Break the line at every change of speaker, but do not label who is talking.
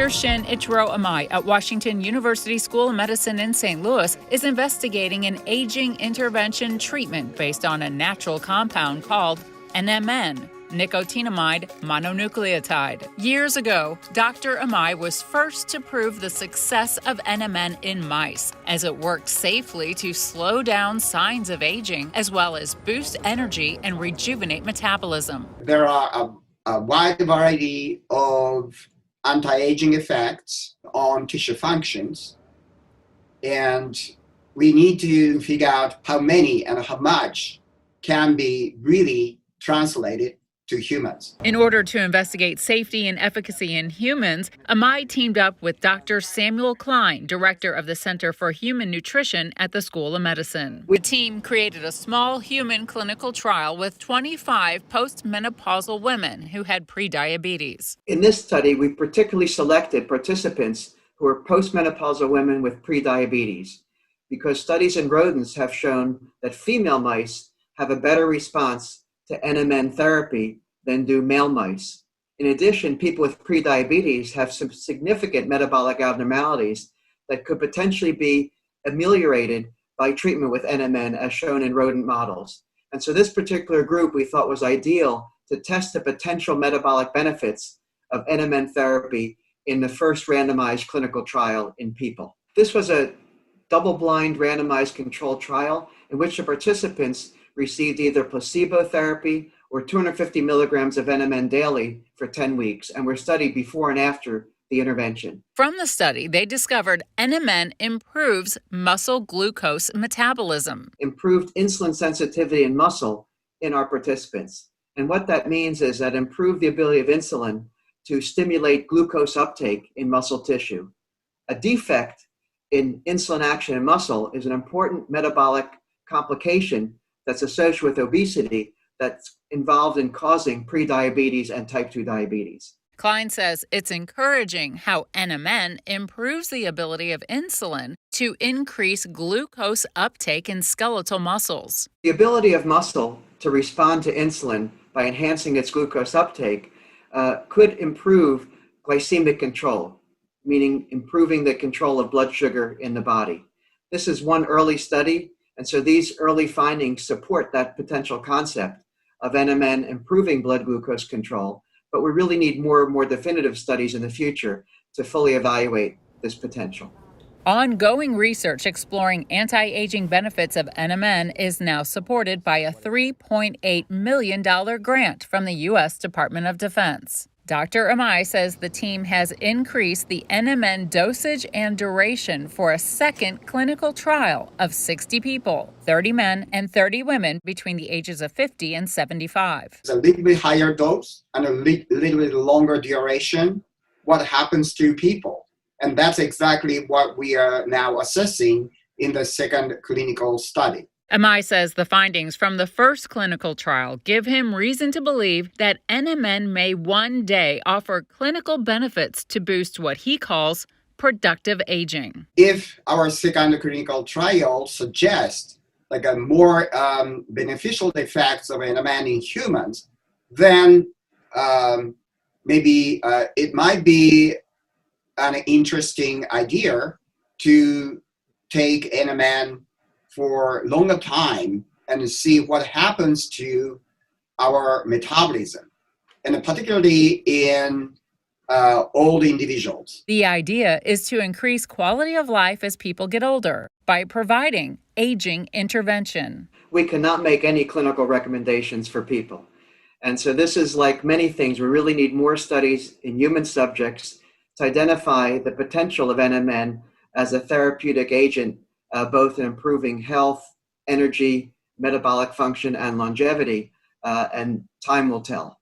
Shinichiro Imai at Washington University School of Medicine in St. Louis is investigating an aging intervention treatment based on a natural compound called NMN, nicotinamide mononucleotide. Years ago, Dr. Imai was first to prove the success of NMN in mice, as it worked safely to slow down signs of aging, as well as boost energy and rejuvenate metabolism.
There are a wide variety of anti-aging effects on tissue functions, and we need to figure out how many and how much can be really translated to humans.
In order to investigate safety and efficacy in humans, Imai teamed up with Dr. Samuel Klein, director of the Center for Human Nutrition at the School of Medicine. The team created a small human clinical trial with 25 postmenopausal women who had prediabetes.
In this study, we particularly selected participants who are postmenopausal women with prediabetes because studies in rodents have shown that female mice have a better response to NMN therapy than do male mice. In addition, people with prediabetes have some significant metabolic abnormalities that could potentially be ameliorated by treatment with NMN as shown in rodent models. And so this particular group we thought was ideal to test the potential metabolic benefits of NMN therapy in the first randomized clinical trial in people. This was a double-blind randomized controlled trial in which the participants received either placebo therapy or 250 milligrams of NMN daily for 10 weeks and were studied before and after the intervention.
From the study, they discovered NMN improves muscle glucose metabolism.
Improved insulin sensitivity in muscle in our participants. And what that means is that improved the ability of insulin to stimulate glucose uptake in muscle tissue. A defect in insulin action in muscle is an important metabolic complication that's associated with obesity that's involved in causing prediabetes and type 2 diabetes.
Klein says it's encouraging how NMN improves the ability of insulin to increase glucose uptake in skeletal muscles.
The ability of muscle to respond to insulin by enhancing its glucose uptake could improve glycemic control, meaning improving the control of blood sugar in the body. This is one early study. And so these early findings support that potential concept of NMN improving blood glucose control, but we really need more and more definitive studies in the future to fully evaluate this potential.
Ongoing research exploring anti-aging benefits of NMN is now supported by a $3.8 million grant from the U.S. Department of Defense. Dr. Imai says the team has increased the NMN dosage and duration for a second clinical trial of 60 people, 30 men and 30 women between the ages of 50 and 75.
It's a little bit higher dose and a little bit longer duration. What happens to people? And that's exactly what we are now assessing in the second clinical study.
Imai says the findings from the first clinical trial give him reason to believe that NMN may one day offer clinical benefits to boost what he calls productive aging.
If our second clinical trial suggests like a more beneficial effects of NMN in humans, then maybe it might be an interesting idea to take NMN for longer time and see what happens to our metabolism, and particularly in old individuals.
The idea is to increase quality of life as people get older by providing aging intervention.
We cannot make any clinical recommendations for people. And so this is like many things. We really need more studies in human subjects to identify the potential of NMN as a therapeutic agent, both in improving health, energy, metabolic function, and longevity, and time will tell.